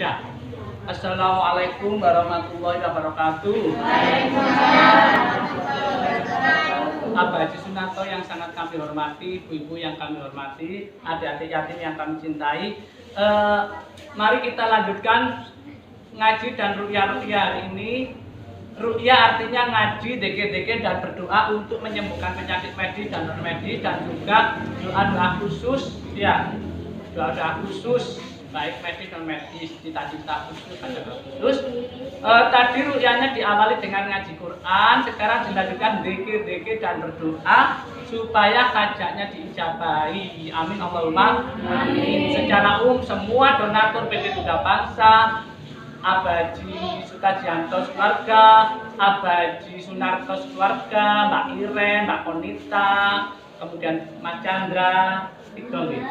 Sudah. Assalamualaikum warahmatullahi wabarakatuh. Abah Haji Sunarto yang sangat kami hormati, ibu-ibu yang kami hormati, adik-adik yatim yang kami cintai. Mari kita lanjutkan ngaji dan ruqyah hari ini. Ruqyah artinya ngaji, dzikir-dzikir dan berdoa untuk menyembuhkan penyakit medis dan non medis, dan juga doa-doa khusus, ya, doa-doa khusus baik medis non medis, cita-cita khusus, ada khusus. Tadi ruqyahnya diawali dengan ngaji Quran, sekarang dilanjutkan dzikir-dzikir dan berdoa supaya hajatnya diijabahi. Amin Allahumma amin. Secara umum semua donatur PT Tunggal Bangsa, Abah Haji Sukajianto keluarga, Abah Haji Sunarto keluarga, Mbak Iren, Mbak Konita, kemudian Mas Chandra, itu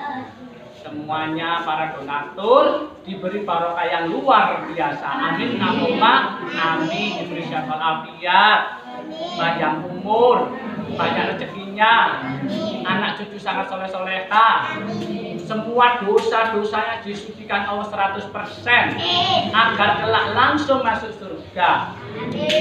semuanya para donatur diberi barokah yang luar biasa. Amin Allahumma amin. Diberi sehat walafiat, panjang umur, banyak rezekinya, anak cucu sangat soleh-soleha, semua dosa-dosanya disucikan Allah 100% agar kelak langsung masuk surga.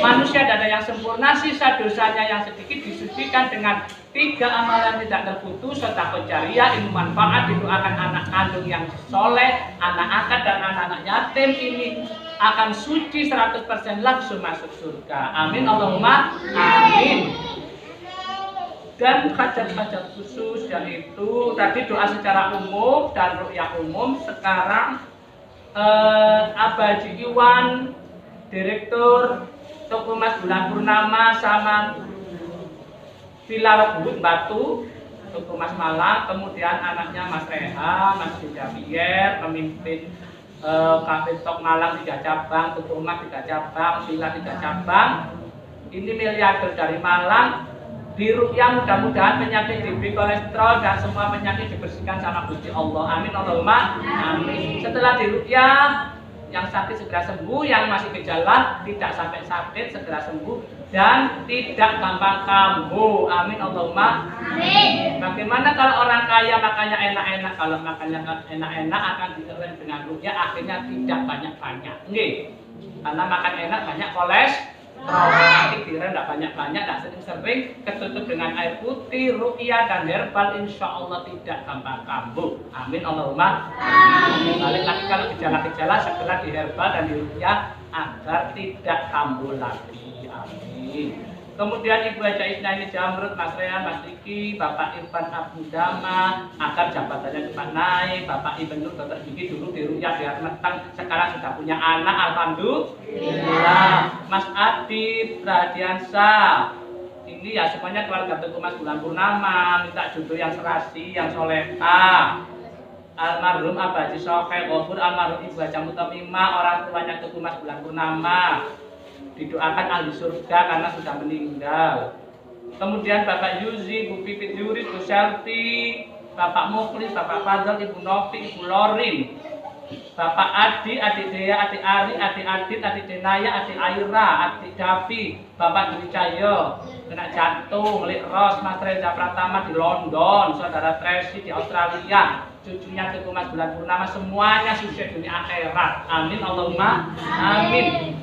Manusia tidak ada yang sempurna, sisa dosanya yang sedikit disucikan dengan 3 amalan tidak terputus, sedekah jariah, ilmu manfaat, didoakan anak kandung yang soleh, anak angkat dan anak-anak yatim ini akan suci 100% langsung masuk surga. Amin Allahumma amin. Dan hajat-hajat khusus yaitu tadi doa secara umum dan ruqyah umum. Sekarang Abah Haji Iwan, Direktur Toko Emas Bulan Purnama sama Villa Rockwood Batu, Toko Emas Malang, kemudian anaknya Mas Reha, Mas Javier, pemimpin Cafe Tok Malang 3 cabang, Toko Emas 3 cabang, Villa 3 cabang. Ini miliarder dari Malang. Di ruqyah mudah-mudahan penyakit DB, kolesterol dan semua penyakit dibersihkan sama Gusti Allah. Amin Allahumma amin. Setelah di ruqyah, yang sakit segera sembuh, yang masih gejala tidak sampai sakit segera sembuh dan tidak gampang kambuh. Amin Allahumma amin. Bagaimana kalau orang kaya makannya enak-enak? Kalau makannya enak-enak akan diserang dengan ruqyah, akhirnya tidak banyak-banyak. Nggih. Karena makan enak banyak kolesterol. Nanti tiran tidak banyak-banyak, tidak sering-sering, ketutup dengan air putih, ruqyah dan herbal, insya Allah tidak gampang kambuh. Amin Allahumma amin. Balik lagi kalau gejala-gejala segera di herbal dan di ruqyah agar tidak kambuh lagi. Amin. Kemudian Ibu Haja Isnaini Jamrut, Mas Rehan, Mas Riki, Bapak Irfan Abdul Dama agar jabatannya cepat naik. Bapak Ibn Nur, Dr. Gigi dulu di ruqyah biar meteng, sekarang sudah punya anak, alhamdulillah. Mas Adit, Radiansa, ini ya semuanya keluarga Toko Emas Bulan Purnama, minta jodoh yang serasi, yang soleha. Almarhum Abah Haji Soheh Gofur, almarhum Ibu Haja Mutamimah, orang tuanya Toko Emas Bulan Purnama, didoakan ahli surga karena sudah meninggal. Kemudian Bapak Yuzi, Bu Pipit Yuris, Bu Selti, Bapak Mukhlis, Bapak Fadl, Ibu Novi, Ibu Lorin, Bapak Adi, Adik Dea, Adik Ari, Adik Adit, Adik Denaya, Adik Aira, Adik Davi, Bapak Dwi Cahyo kena jantung, Lik Ros, Mas Reza Pratama di London, Saudara Tracy di Australia, cucunya Toko Emas Bulan Purnama, semuanya sukses dunia akhirat. Amin Allahumma amin.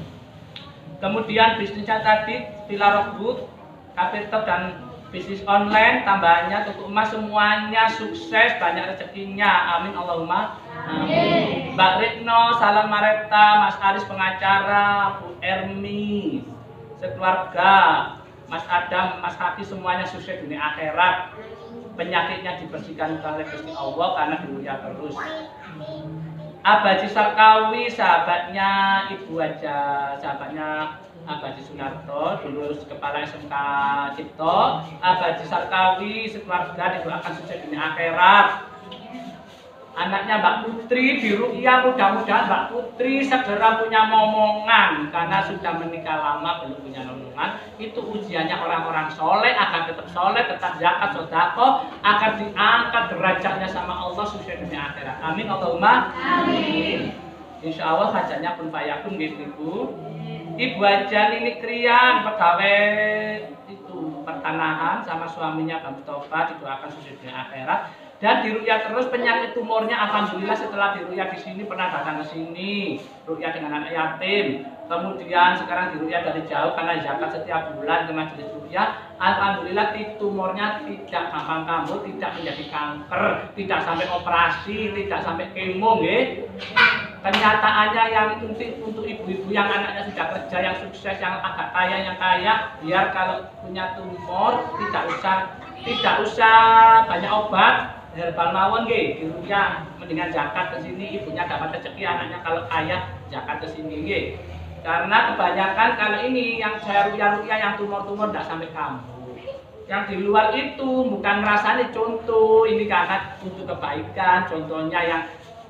Kemudian bisnisnya tadi Villa Rockwood, Cafe Tok dan bisnis online, tambahannya Toko Emas, semuanya sukses, banyak rezekinya. Amin Allahumma amin. Mbak Retno, Salam Mareta, Mas Aris pengacara, Bu Ermi, sekeluarga, Mas Adam, Mas Hati, semuanya sukses dunia akhirat. Penyakitnya dibersihkan oleh Gusti Allah karena dimulia terus. Abah Haji Sarkawi, sahabatnya Ibu Haja, sahabatnya Abah Haji Sunarto, dulu kepala SMK Cipto. Abah Haji Sarkawi sekeluarga didoakan sukses dunia akhirat. Anaknya Mbak Putri di ruqyah, mudah-mudahan Mbak Putri segera punya momongan karena sudah menikah lama belum punya momongan. Itu ujiannya orang-orang soleh agar tetap soleh, tetap zakat, sedekah, agar diangkat derajatnya sama Allah sukses dunia akhirat. Amin Allahumma amin. Insya Allah hajatnya pun fayakun gitu Ibu. Ibu Haja Nini Krian, pegawai itu pertanahan sama suaminya Bang Mustafa, didoakan sukses dunia akhirat. Dan diruqyah terus penyakit tumornya, alhamdulillah setelah diruqyah di sini pernah datang ke sini, ruqyah dengan anak yatim. Kemudian sekarang diruqyah dari jauh karena zakat setiap bulan ke majelis ruqyah. Alhamdulillah tumornya tidak gampang kambuh, tidak menjadi kanker, tidak sampai operasi, tidak sampai kemo nggih. Kenyataannya yang untuk ibu-ibu yang anaknya sudah kerja, yang sukses, yang agak kaya, yang kaya, biar kalau punya tumor tidak usah banyak obat, herbal mawon nggih, diruqyah mendingan zakat ke sini, ibunya dapat rezeki, anaknya kalau kaya zakat ke sini nggih. Karena kebanyakan kalau ini yang saya ruqyah yang tumor-tumor tidak sampai kambuh. Yang di luar itu bukan rasanya contoh, ini karena untuk kebaikan, contohnya yang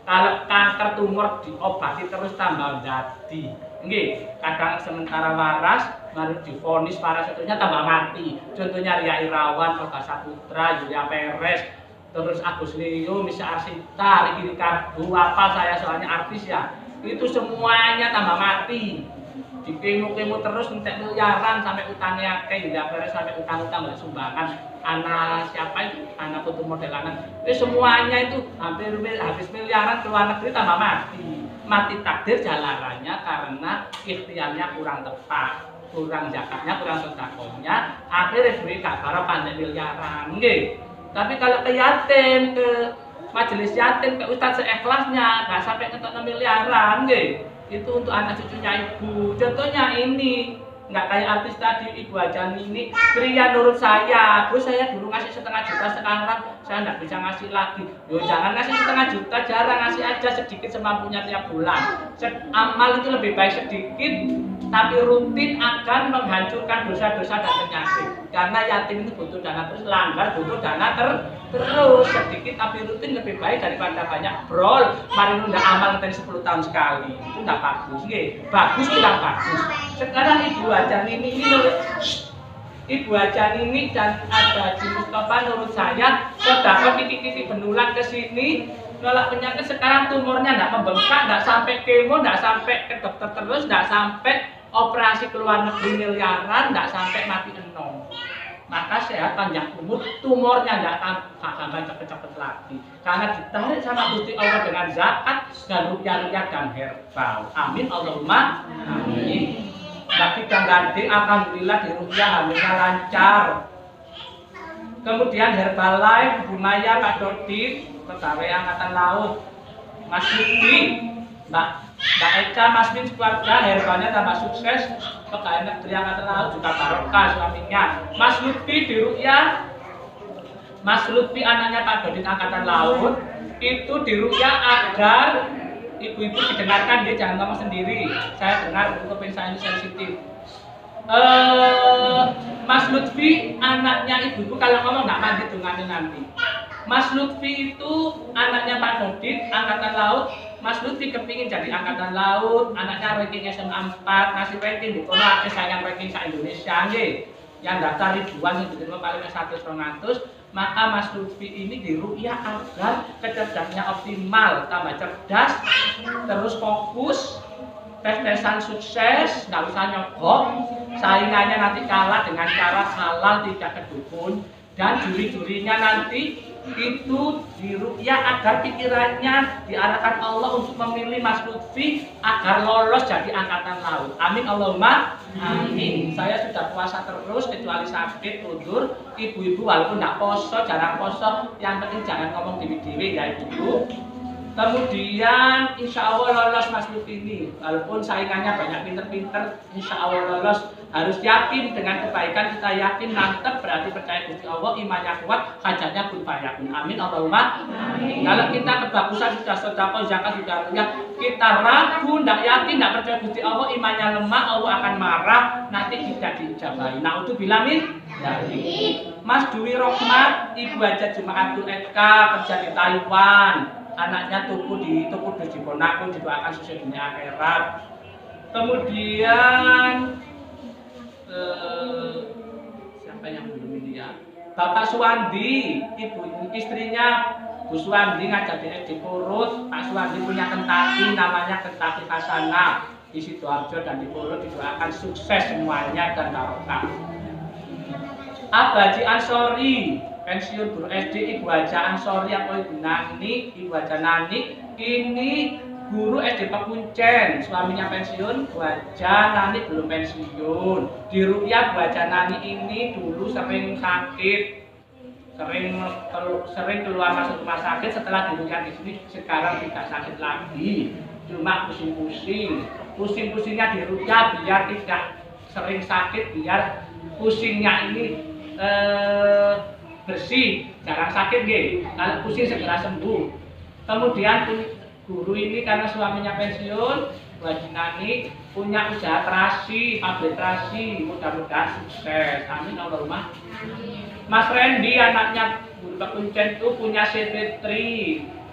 kalau kanker tumor diobati terus tambah jadi. Nggih, kadang sementara waras, baru divonis parah satunya tambah mati. Contohnya Ria Irawan, Olga Saputra, Julia Perez, terus Agus Leo, Misha Arsita, Ricky Ricardo, apa saya soalnya artis ya. Itu semuanya tambah mati. Di kemo-kemo terus entek miliaran sampai utangnya akeh, Julia Perez sampai utang-utang nggak sumbangan. Anak siapa itu? Anak foto model anak. Itu semuanya itu hampir habis miliaran ke luar negeri tambah mati. Mati takdir jalarannya karena ikhtiarnya kurang tepat, kurang zakatnya, kurang sedekahnya, akhirnya duit gak para pandai miliaran nggih. Tapi kalau ke yatim, ke majelis yatim, ke ustadz seikhlasnya gak sampai ke miliaran nggih. Itu untuk anak cucunya ibu. Contohnya ini nggak kayak artis tadi, Ibu Ajani ini Ria nurut saya, terus saya dulu ngasih 1,5 juta, sekarang saya nggak bisa ngasih lagi. Yo jangan ngasih 1,5 juta, jarang, ngasih aja sedikit semampunya tiap bulan. Amal itu lebih baik sedikit tapi rutin akan menghancurkan dosa-dosa dan penyakit. Karena yatim itu butuh dana terus, langgar butuh dana terus, sedikit tapi rutin lebih baik daripada banyak brol. Mari nunda amal nanti 10 tahun sekali, itu nggak bagus, nggih. Bagus kurang bagus. Sekarang Ibu Ajani ini Ibu Ajani ini dan ada Haji Mustafa menurut saya sedekah titik-titik benulan ke sini nolak penyakit. Sekarang tumornya nggak membengkak, nggak sampai kemo, nggak sampai ke dokter terus, nggak sampai operasi ke luar negeri miliaran, nggak sampai mati enong. Maka sehat panjang umur, tumornya nggak akan cepet-cepet lagi karena ditarik sama Gusti Allah dengan zakat dan ruqyah dan herbal. Amin Allahumma amin. Tapi ganti alhamdulillah di ruqyah hamilnya lancar. Kemudian Herbalife, Bu Maya, Pak Dodi, pegawai angkatan laut, Mas Lutfi, Mbak Eka, Mas Min keluarga, herbalnya tambah sukses. Pegawai negeri angkatan laut juga barokah suaminya. Mas Lutfi di ruqyah, Mas Lutfi anaknya Pak Dodi angkatan laut, itu di ruqyah agar ibu-ibu didengarkan, dia jangan ngomong sendiri. Saya dengar kuping saya ini sensitif. Mas Lutfi anaknya ibu-ibu kalau ngomong nggak mandi dengannya nanti. Mas Lutfi itu anaknya Pak Dodit angkatan laut. Mas Lutfi kepingin jadi angkatan laut, anaknya ranking SMA 4, ngasih ranking di kono akeh sayang ranking sa Indonesia nggih. Yang daftar ribuan yang diterima paling 100-200. Maka Mas Lutfi ini di ruqyah agar kecerdasannya optimal, tambah cerdas, terus fokus, tes-tesan sukses, nggak usah nyogok, saingannya nanti kalah dengan cara halal tidak kedukun, dan juri-jurinya nanti itu di ruqyah agar pikirannya diarahkan Allah untuk memilih Mas Lutfi agar lolos jadi angkatan laut. Amin Allahumma amin. Saya sudah puasa terus kecuali sakit udur. Ibu-ibu walaupun tidak poso, jarang poso, yang penting jangan ngomong dewi-dewi ya ibu. Kemudian insya Allah lolos Mas Lutfi ini, walaupun saingannya banyak pinter-pinter, insya Allah lolos. Harus yakin dengan kebaikan, kita yakin mantep, berarti percaya Gusti Allah, imannya kuat, hajatnya kun fayakun. Amin Allahumma amin. Kalau kita kebagusan sudah sedekah, zakat sudah ruqyah, kita ragu, tidak yakin, tidak percaya Gusti Allah, imannya lemah, Allah akan marah, nanti tidak diijabahi. Naudzubillah min dzalik. Mas Dwi Rohmat, Ibu Hajat Jumaatul Eka, kerja di Taiwan. Anaknya tuku di Bonaku, didoakan sukses dunia akhirat. Kemudian siapa yang belum ini ya? Bapak Suwandi, istrinya Bu Suwandi ngajak di Purut. Pak Suwandi punya Kentaki, namanya Kentaki Hasanah di Sidoarjo dan di Purut, didoakan sukses semuanya dan barokah. Abaji Ansori pensiun guru SD Ibu Haja Ansori apa Ibu Nani, Ibu Haja Nani, ini guru SD Pekuncen, suaminya pensiun, Bu Haja Nani belum pensiun. Di Rupiah Bu Haja Nani ini dulu sering sakit, sering keluar masuk rumah sakit. Setelah dirupiah di sini sekarang tidak sakit lagi, cuma pusing-pusingnya di Rupiah biar tidak sering sakit, biar pusingnya ini bersih, jarang sakit nggih. Kalau pusing segera sembuh. Kemudian guru ini karena suaminya pensiun, Bu Haji Nani punya usaha terasi, pabrik terasi, mudah-mudahan sukses. Amin Allahumma. Mas Randy anaknya guru Pekuncen itu punya CV3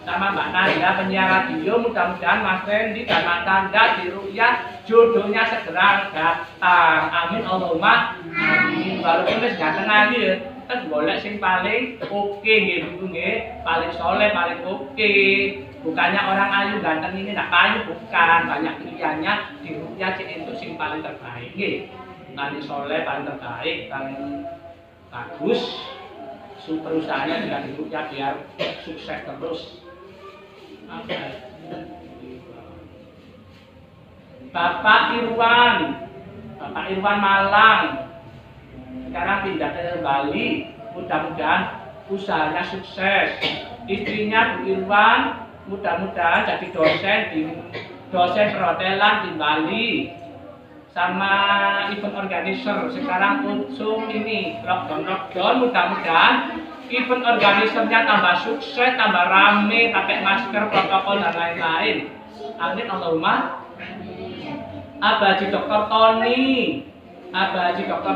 sama Mbak Nanda penyiar radio, mudah-mudahan Mas Randy dan Mbak Nanda di Rupiah jodohnya segera datang. Amin Allahumma. Amin. Walaupun wis ganteng aja ya, kan golek sing paling oke nggih Bu nggih, paling soleh, paling oke. Bukannya orang ayu ganteng ini tidak payu, bukan, banyak pilihannya di Rupiah itu sing paling terbaik nggih. Paling soleh, paling terbaik, paling bagus. Perusahaannya juga di Rupiah biar sukses terus. Bapak Irwan Malang sekarang pindah ke Bali, mudah-mudahan usahanya sukses. Istrinya Bu Irwan mudah-mudahan jadi dosen perhotelan di Bali sama event organizer. Sekarang usung ini lockdown, mudah-mudahan event organizernya tambah sukses, tambah rame, pakai masker, protokol dan lain-lain. Amin Allahumma. Abah Haji Dr.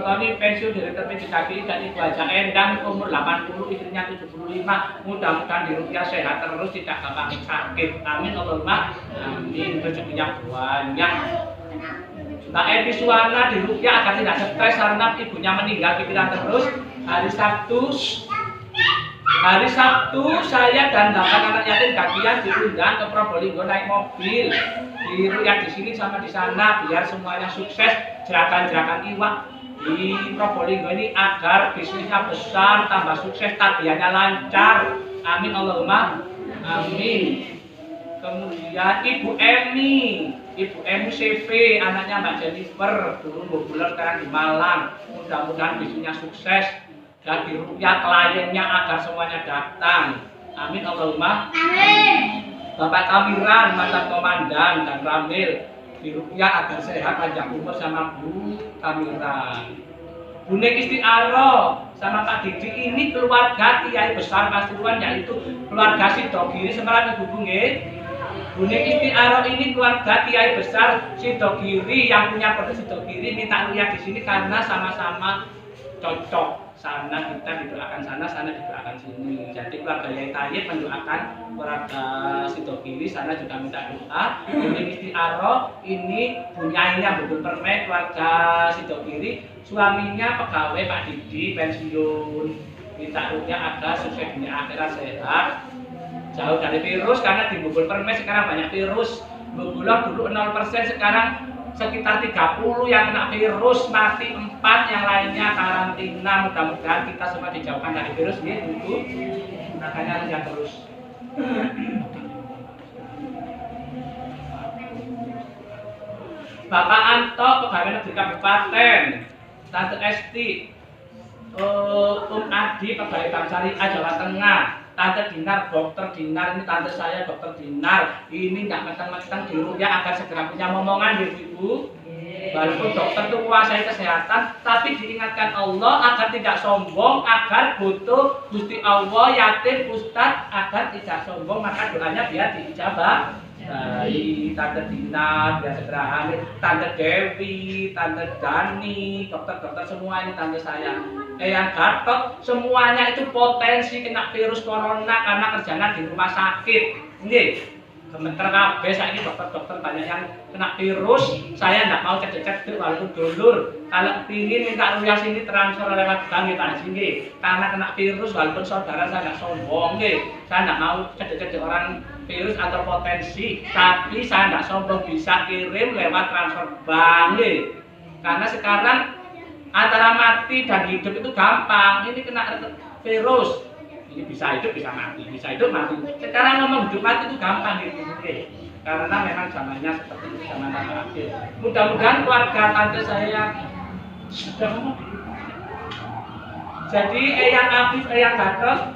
Tony pensiun Direktur PJKI dan Ibu Haja Endang umur 80, istrinya 75. Mudah-mudahan di Rupiah sehat terus, tidak gampang sakit. Amin Allahumma. Amin. Rezekinya banyak. Mbak Evi Suwana di Rupiah agar tidak stres karena ibunya meninggal, pikiran terus. Hari Sabtu saya dan 8 anak yatim gagian diundang ke Probolinggo naik mobil. Di Rupiah di sini sama di sana biar semuanya sukses. Gerakan-gerakan iwak di Probolinggo ini agar bisnisnya besar, tambah sukses, tagihannya lancar. Amin Allahumma. Amin. Kemudian Ibu Emi CV, anaknya Mbak Jennifer, dulu bulan sekarang di Malang. Mudah-mudahan bisnisnya sukses dan di Rupiah kliennya agar semuanya datang. Amin Allahumma. Amin. Bapak Kamiran, mantan komandan dan Ramil di Rupiah agar sehat, panjang umur sama Bu Kamiran. Bune Istiaro sama Pak Didi ini keluarga kiai besar Pasuruan, yaitu keluarga Sidogiri Semarang, Ibu nggih. Bune Istiaro ini keluarga kiai besar Sidogiri yang punya produk Sidogiri minta Rupiah di sini karena sama-sama cocok. Sana kita didoakan sana didoakan sini. Jadi keluarga Yai Tayyib mendoakan keluarga Sidogiri, sana juga minta doa. Bune Istiaro ini bunyainya betul permen keluarga Sidogiri, suaminya pegawai Pak Didi pensiun. Minta Rupiah agar sukses dunia akhirat, sehat, jauh dari virus karena di Bogor permen sekarang banyak virus. Bogor dulu 0%, sekarang sekitar 30 yang kena virus, mati 4, yang lainnya karantina. Mudah-mudahan kita semua dijauhkan dari virus ya, Bu. Makanya rendah terus. Bapak Anto, pegawai negeri kabupaten. Tante Esti, Adi, pegawai Bank Syariah Jawa Tengah. Tante Dinar, Dokter Dinar, ini tante saya Dokter Dinar. Ini nggak meteng-meteng di Rupiah agar segera punya momongan, Ibu. Walaupun dokter itu kuasai kesehatan, tapi diingatkan Allah agar tidak sombong, agar butuh Gusti Allah, yatim, ustadz, agar tidak sombong, maka doanya biar diijabah. Tante Dinar biar segera hamil, Tante Dewi, Tante Dani, dokter-dokter semua ini tante saya. Yang Gatot semuanya itu potensi kena virus corona karena kerjanya di rumah sakit. Ini gemeter kabeh saiki dokter-dokter banyak yang kena virus. Saya tidak mau cedek-cedek walaupun dulur. Kalau ingin minta Rupiah sini transfer lewat bank Pak Haji nggih. Karena kena virus walaupun saudara saya tidak sombong nggih. Saya tidak mau cedek-cedek orang virus atau potensi, tapi saya tidak sombong bisa kirim lewat transfer bank karena sekarang antara mati dan hidup itu gampang. Ini kena virus. Ini bisa hidup bisa mati, bisa hidup mati. Sekarang ngomong hidup mati itu gampang gitu, karena memang zamannya seperti itu, zaman akhir. Mudah-mudahan keluarga tante saya sudah ngomong. Jadi Eyang Afif, Eyang Gatot,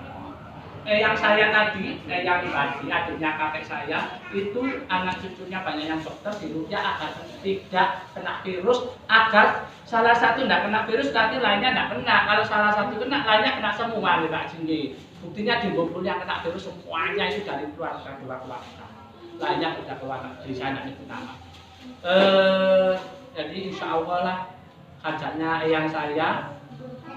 Eyang saya tadi, Eyang Ibadi, adiknya kakek saya, itu anak cucunya banyak yang dokter diruqyah agar tidak kena virus, agar salah satu tidak kena virus, tapi lainnya tidak kena. Kalau salah satu kena, lainnya kena semua nih Pak Jinggi. Buktinya di Bogor yang kena virus semuanya itu dari keluarga dua keluarga. Lainnya sudah keluar dari sana itu nama. Jadi insya Allah lah hajatnya Eyang saya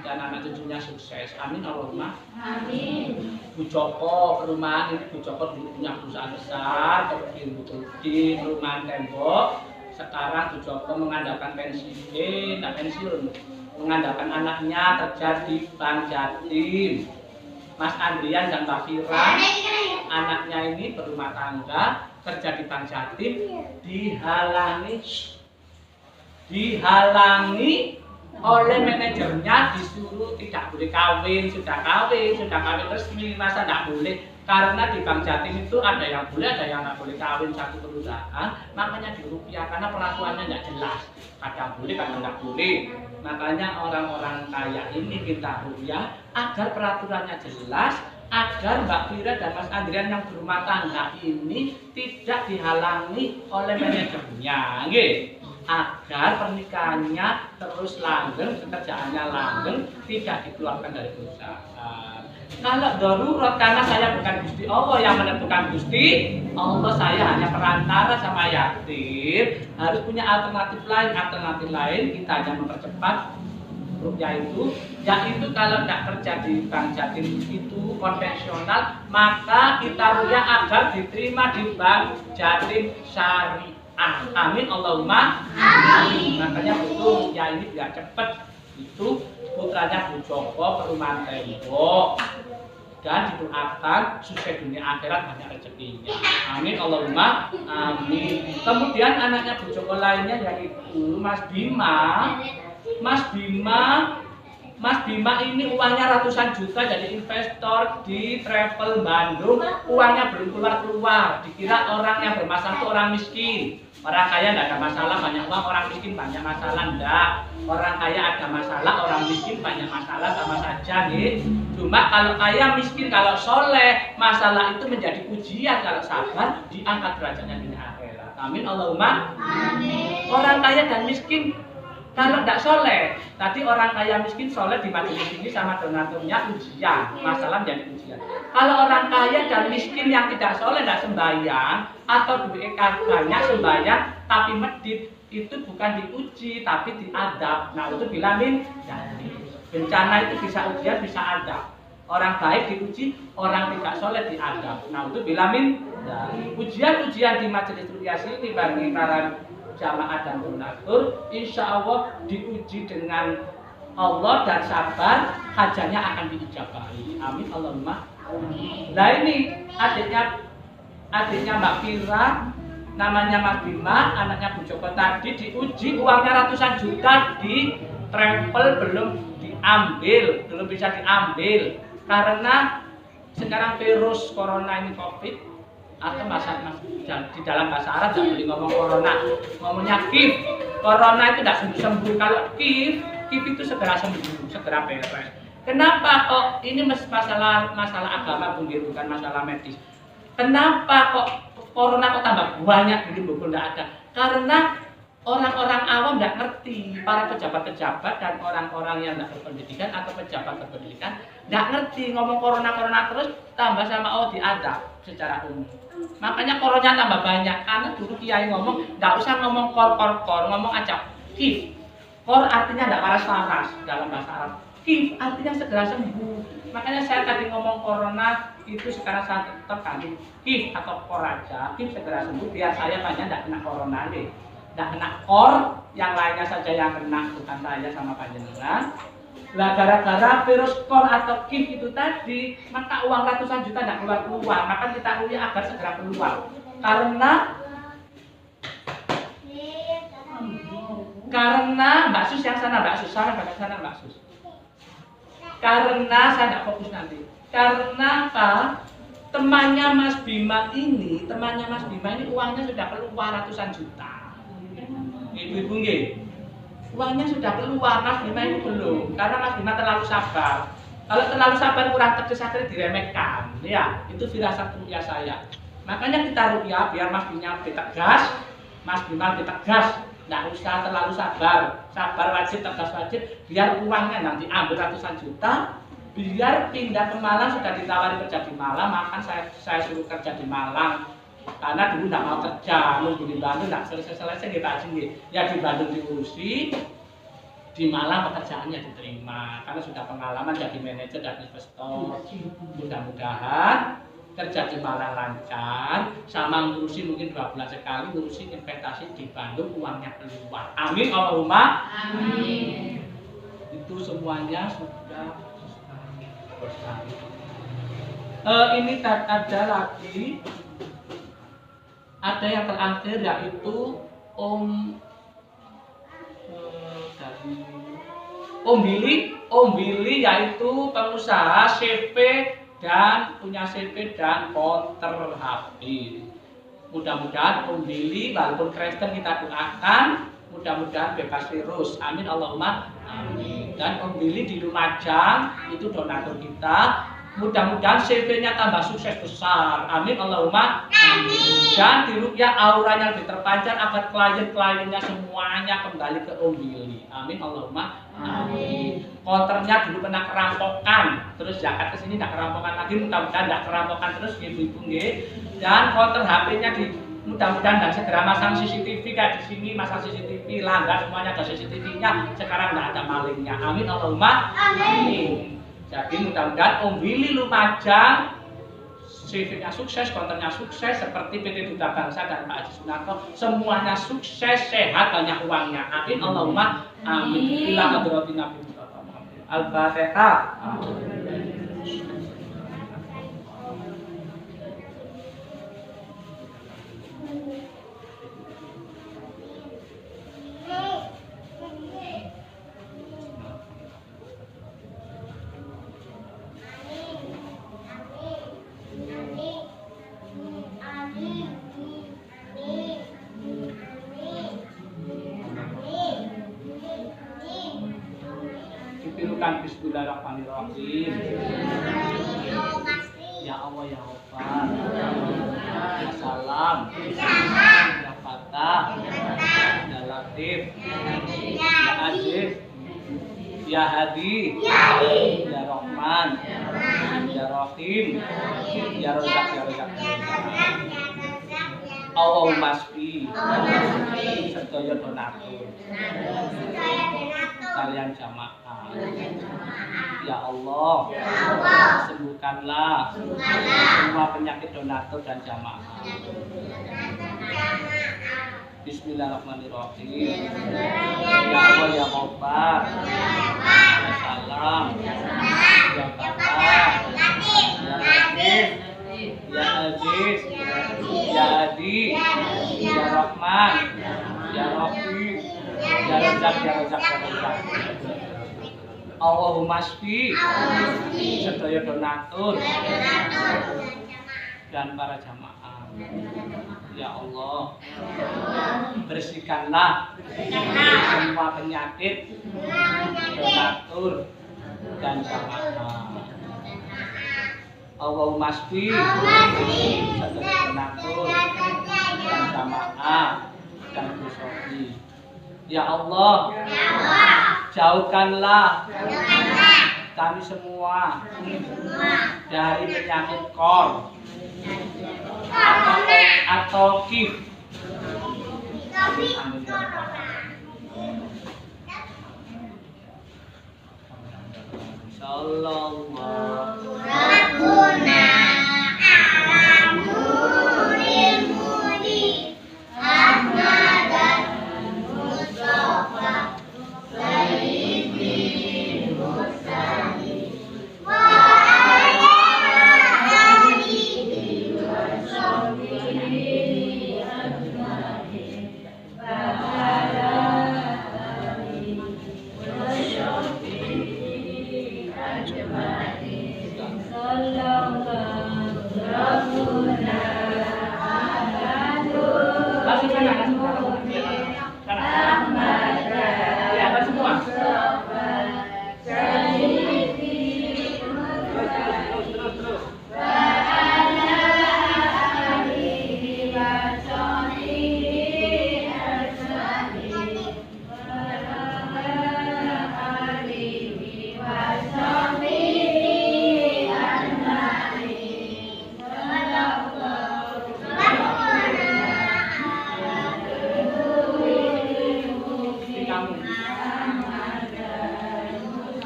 dan anak cucunya sukses. Amin Allahumma. Amin. Bu Joko perumahan ini, Bu Joko dulu punya perusahaan besar, di perumahan tembok. Sekarang Bu Joko mengandalkan pensiun, mengandalkan anaknya kerja di Bank Jatim. Mas Andrian dan Mbak Fira, anaknya ini berumah tangga, kerja di Bank Jatim, dihalangi oleh manajernya, disuruh tidak boleh kawin, sudah kawin resmi, masa tidak boleh, karena di Bank Jatim itu ada yang boleh, ada yang tidak boleh kawin satu perusahaan, makanya diruqyah karena peraturannya tidak jelas, kadang boleh, kadang tidak boleh. Makanya orang-orang kaya ini kita ruqyah agar peraturannya jelas, agar Mbak Fira dan Mas Andrian yang berumah tangga ini tidak dihalangi oleh manajernya, nggih. Agar pernikahannya terus langgeng, pekerjaannya langgeng, tidak dikeluarkan dari perusahaan. Kalau darurat, karena saya bukan Gusti Allah yang menentukan, Gusti Allah, saya hanya perantara sama yatim, harus punya alternatif lain, kita hanya mempercepat ruqyah itu, yaitu kalau tidak kerja di Bank Jatim itu konvensional, maka kita ruqyah agar diterima di Bank Jatim Syariah. Amin Allahumma amin. Makanya butuh ya ini biar cepet. Itu putranya Bu Joko perumahan tembok, dan didoakan sukses dunia akhirat, banyak rezekinya. Amin Allahumma amin. Kemudian anaknya Bu Joko lainnya yaitu Mas Bima. Mas Bima ini uangnya ratusan juta, jadi investor di travel Bandung, uangnya belum keluar. Dikira orang yang bermasalah itu orang miskin. Orang kaya tidak ada masalah, banyak uang, orang miskin banyak masalah, enggak. Orang kaya ada masalah, orang miskin banyak masalah, sama saja nih. Cuma kalau kaya miskin, kalau soleh, masalah itu menjadi ujian, kalau sabar diangkat derajatnya di akhirat. Amin Allahumma amin. Orang kaya dan miskin kalau tidak soleh, tadi orang kaya miskin soleh di majelis ini sama donaturnya ujian, masalah menjadi ujian. Kalau orang kaya dan miskin yang tidak soleh, tidak sembahyang, atau duit banyak sembahyang tapi medit, itu bukan diuji tapi diadab. Nah itu bilangin, bencana itu bisa ujian, bisa adab. Orang baik diuji, orang tidak soleh diadab. Nah itu bilangin, ujian-ujian di majelis ruqyah ini bagi para jamaah dan donatur, insya Allah diuji dengan Allah dan sabar, hajatnya akan diijabahi. Amin Allahumma amin. Nah ini adiknya Mbak Fira, namanya Mas Bima, anaknya Bu Joko tadi diuji uangnya ratusan juta di travel, belum bisa diambil karena sekarang virus corona ini COVID, atau di dalam bahasa Arab tidak boleh ngomong corona, ngomongnya kif. Corona itu tidak sembuh-sembuh. Kalau kif itu segera sembuh, segera beres. Kenapa kok ini masalah agama, bukan masalah medis? Kenapa kok corona kok tambah banyak begini, tidak ada? Karena orang-orang awam tidak ngerti, para pejabat-pejabat dan orang-orang yang tidak berpendidikan atau pejabat berpendidikan tidak ngerti, ngomong corona terus, tambah sama Allah diadab secara umum. Makanya koronanya tambah banyak, karena dulu kiai ngomong nggak usah ngomong kor, ngomong aja kif. Kor artinya tidak waras dalam bahasa Arab. Kif artinya segera sembuh. Makanya saya tadi ngomong corona itu sekarang saya tetap ganti kif atau kor aja. Kif segera sembuh biar saya banyak tidak kena corona deh. Tidak kena kor, yang lainnya saja yang kena, bukan saya sama panjenengan. Lah gara-gara virus kor atau kif itu tadi, maka uang ratusan juta tidak keluar. Maka kita ruqyah agar segera keluar. Karena Mbak Sus yang sana, Mbak Sus sana, Mbak Sus. Karena saya tidak fokus nanti. Karena apa? Temannya Mas Bima ini uangnya sudah keluar ratusan juta. Ibu-ibu nggih. Uangnya sudah keluar, Mas Bima ini belum. Karena Mas Bima terlalu sabar. Kalau terlalu sabar kurang tegas akhirnya diremehkan. Ya, itu firasat rupiah saya. Makanya kita rupiah biar Mas Bima lebih tegas, Mas Bima lebih tegas. Nggak usah terlalu sabar. Sabar wajib, tegas wajib. Biar uangnya nanti ambil ratusan juta. Biar pindah ke Malang, sudah ditawari kerja di Malang, maka saya suruh kerja di Malang. Karena dulu nggak mau kerja, nunggu di Bandung nggak selesai gitu aja nih. Ya di Bandung diurusi, di Malang pekerjaannya diterima. Karena sudah pengalaman jadi manajer dan investor. Mudah-mudahan kerja di Malang lancar, sama ngurusi mungkin 2 bulan sekali, ngurusi investasi di Bandung, uangnya keluar. Amin Allahumma. Amin. Itu semuanya sudah. Ini ada lagi, ada yang terakhir yaitu Om Billy yaitu pengusaha CV dan punya CV dan konter HP. Mudah-mudahan Om Billy walaupun Kristen kita doakan, mudah-mudahan bebas virus. Amin Allahumma. Amin. Dan Om Billy di Lumajang itu donatur kita. Mudah-mudahan CV-nya tambah sukses besar. Amin Allahumma. Amin. Dan di rupiah auranya lebih terpancar agar klien-kliennya semuanya kembali ke Om Billy. Amin Allahumma. Amin. Konternya dulu pernah kerampokan, terus zakat ke sini tidak kerampokan lagi. Mudah-mudahan tidak kerampokan terus ibu-ibu nggih. Dan konter HP-nya mudah-mudahan dan segera masang CCTV kayak di sini, masang CCTV lah, enggak semuanya ada CCTV-nya. Sekarang enggak ada malingnya. Amin Allahumma. Amin. Jadi mudah-mudahan Om Billy Lumajang CV-nya sukses, kontennya sukses seperti PT Duta Bangsa dan Pak Haji Sunarto, semuanya sukses, sehat, banyak uangnya. Amin Allahumma. Amin. Bila hadratin Nabi Muhammad. Al-Fatihah. Dipilukan bismillahirrahmanirrahim. Ya Allah ya Ghaffar, ya Salam, ya Fatah, ya Latif, ya Aziz, ya Hadi, ya Rahman, ya Rahim, ya Razak, ya Razak. Allahumma sfi sedaya donatur kalian jamaah. Ya Allah, sembuhkanlah semua penyakit donatur dan jamaah. Bismillahirrahmanirrahim. Ya Allah ya Ghaffar, ya Salam, ya Fatah, ya Latif, ya Aziz, ya Hadi, ya Rahman, ya Rahim, ya Razak, ya Razak, ya Razak. Allahumma sfi sedaya donatur dan para jamaah. Ya Allah, bersihkanlah semua penyakit donatur dan jamaah. Allahumma sfi sedaya donatur dan jamaah dan kusofi. Ya Allah, jauhkanlah kami semua dari penyakit kor atau kif. Sallallahu Amin.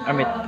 Amit.